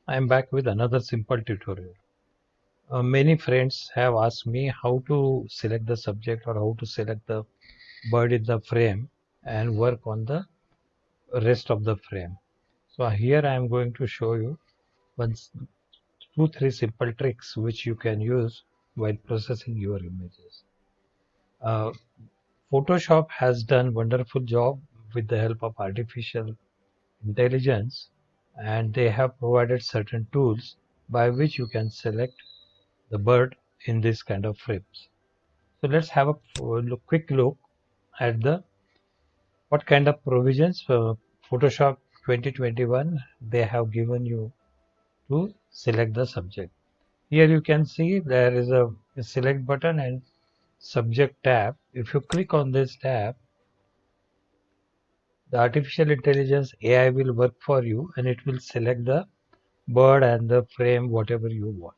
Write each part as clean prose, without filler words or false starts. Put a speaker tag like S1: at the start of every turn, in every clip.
S1: I am back with another simple tutorial. Many friends have asked me how to select the subject or how to select the bird in the frame and work on the rest of the frame. So here I am going to show you two, three simple tricks which you can use while processing your images. Uh, Photoshop has done wonderful job with the help of artificial intelligence, and they have provided certain tools by which you can select the bird in this kind of frames. So let's have a quick look at the what kind of provisions Photoshop 2021 they have given you to select the subject. Here you can see there is a select button and subject tab. If you click on this tab, the artificial intelligence AI will work for you and it will select the bird and the frame whatever you want.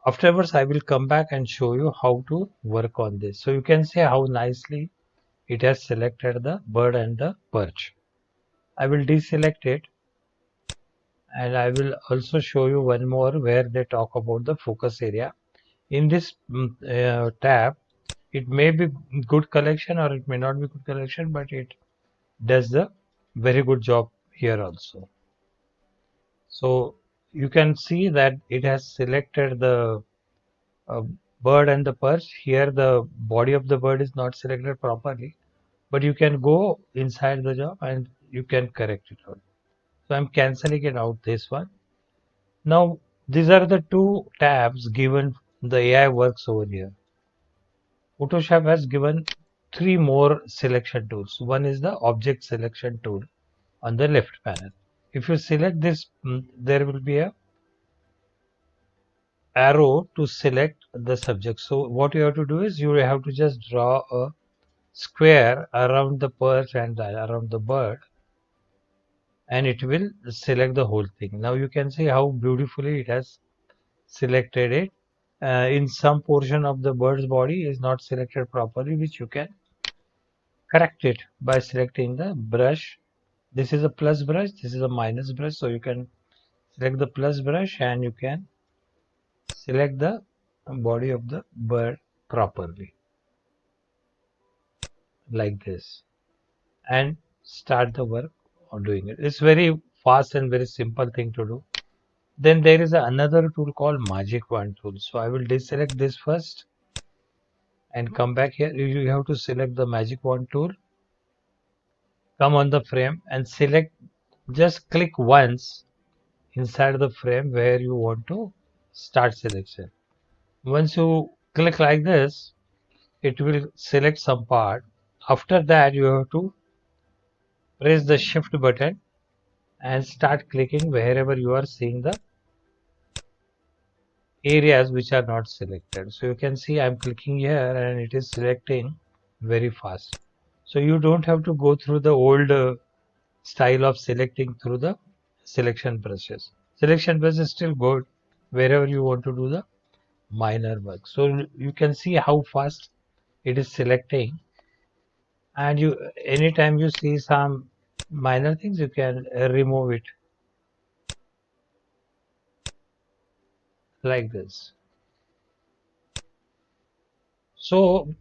S1: Afterwards, I will come back and show you how to work on this. So you can see how nicely it has selected the bird and the perch. I will deselect it and I will also show you one more where they talk about the focus area. In this tab, it may be good collection or it may not be good collection, but it does the very good job here also. So you can see that it has selected the uh, bird and the perch. Here the body of the bird is not selected properly, but you can go inside the job and you can correct it out. So I'm cancelling it out this one. Now these are the two tabs given the AI works over here. Photoshop has given three more selection tools. One is the object selection tool on the left panel. If you select this, there will be a arrow to select the subject. So what you have to do is you have to just draw a square around the perch and around the bird, and it will select the whole thing. Now you can see how beautifully it has selected it. In some portion of the bird's body is not selected properly, which you can correct it by selecting the brush. This is a plus brush, this is a minus brush, so you can select the plus brush and you can select the body of the bird properly like this and start the work on doing it. It's very fast and very simple thing to do. Then there is another tool called Magic Wand tool. So I will deselect this first and come back here. You have to select the Magic Wand tool, come on the frame and select, just click once inside the frame where you want to start selection. Once you click like this, it will select some part. After that, you have to press the shift button and start clicking wherever you are seeing the areas which are not selected. So you can see I'm clicking here and it is selecting very fast. So you don't have to go through the old style of selecting through the selection brushes. Selection brush is still good wherever you want to do the minor work. So you can see how fast it is selecting, and you anytime you see some minor things you can remove it like this. So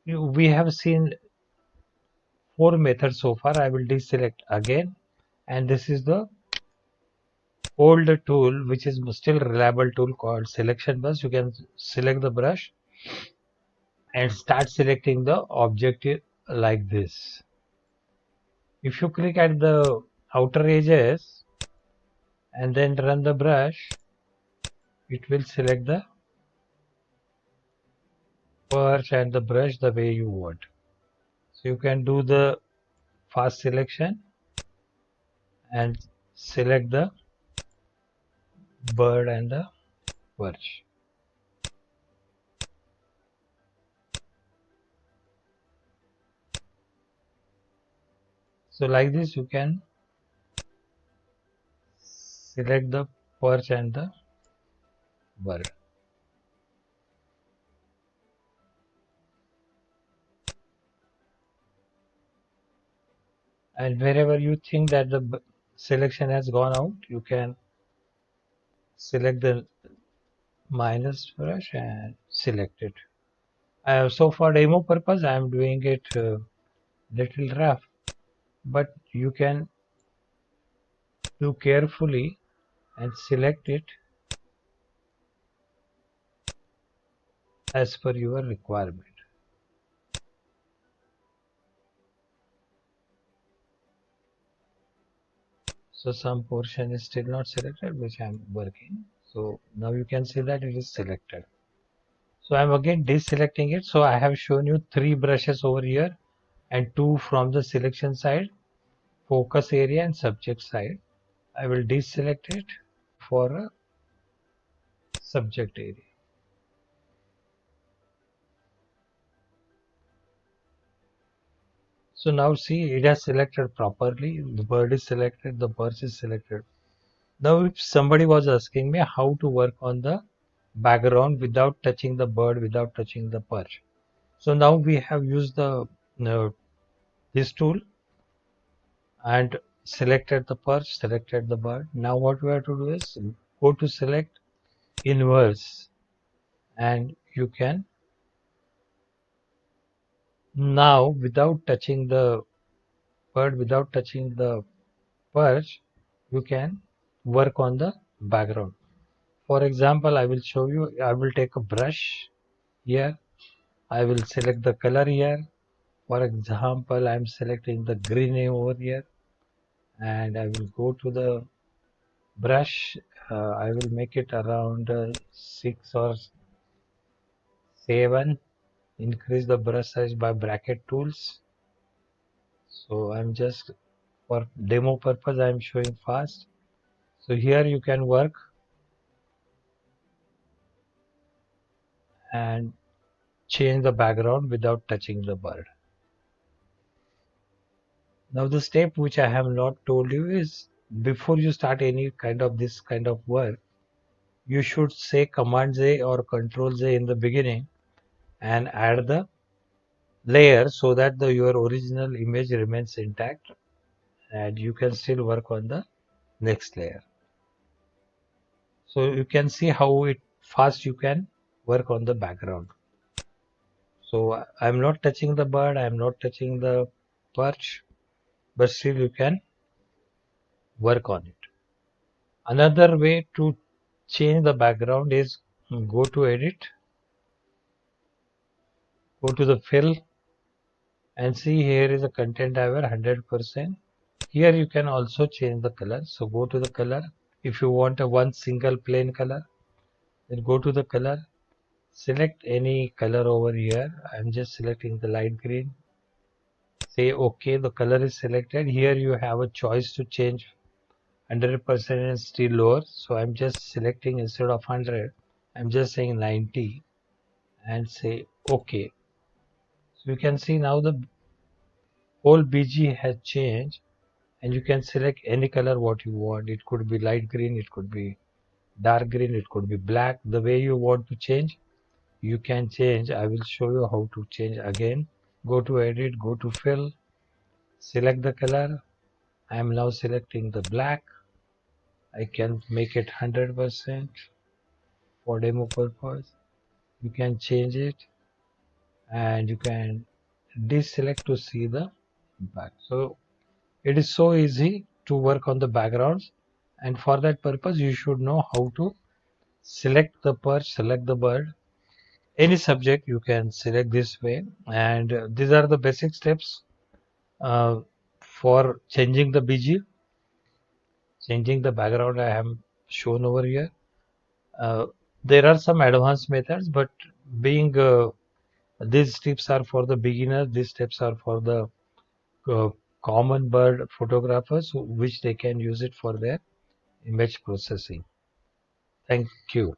S1: we have seen four methods so far. I will deselect again, and this is the old tool which is still reliable tool called selection brush. You can select the brush and start selecting the object like this. If you click at the outer edges and then run the brush, it will select the perch and the brush the way you want. So you can do the fast selection and select the bird and the perch. So like this you can select the perch and the bird. And wherever you think that the selection has gone out, you can select the minus brush and select it. So for demo purpose, I am doing it little rough, but you can do carefully and select it as per your requirement. So some portion is still not selected, which I am working. So now you can see that it is selected. So I am again deselecting it. So I have shown you 3 brushes over here and 2 from the selection side, focus area and subject side. I will deselect it for a subject area. So now see, it has selected properly. The bird is selected, the perch is selected. Now if somebody was asking me how to work on the background without touching the bird, without touching the perch. So now we have used the this tool and selected the perch, selected the bird. Now what we have to do is go to select inverse, and you can now, without touching the bird, without touching the perch, you can work on the background. For example, I will show you. I will take a brush here. I will select the color here. For example, I am selecting the green over here, and I will go to the brush. I will make it around 6 or 7. Increase the brush size by bracket tools. So I'm just, for demo purpose, I am showing fast. So here you can work and change the background without touching the bird. Now the step which I have not told you is, before you start any kind of this kind of work, you should say Command Z or Control Z in the beginning and add the layer so that your original image remains intact and you can still work on the next layer. So you can see how fast you can work on the background. So I'm not touching the bird, I'm not touching the perch, but still you can work on it. Another way to change the background is go to edit, go to the fill, and see here is a content driver 100%. Here you can also change the color. So go to the color. If you want a one single plain color, then go to the color. Select any color over here. I'm just selecting the light green. Say OK, the color is selected. Here you have a choice to change 100% and still lower. So I'm just selecting, instead of 100, I'm just saying 90 and say OK. So you can see now the whole BG has changed, and you can select any color what you want. It could be light green, it could be dark green, it could be black. The way you want to change, you can change. I will show you how to change again. Go to edit, go to fill, select the color. I am now selecting the black. I can make it 100% for demo purpose. You can change it and you can deselect to see the back. So it is so easy to work on the backgrounds, and for that purpose you should know how to select the perch, select the bird, any subject you can select this way. And these are the basic steps uh, for changing the BG, changing the background I have shown over here. Uh, there are some advanced methods, but being these tips are for the beginner, these steps are for the uh, common bird photographers, which they can use it for their image processing. Thank you.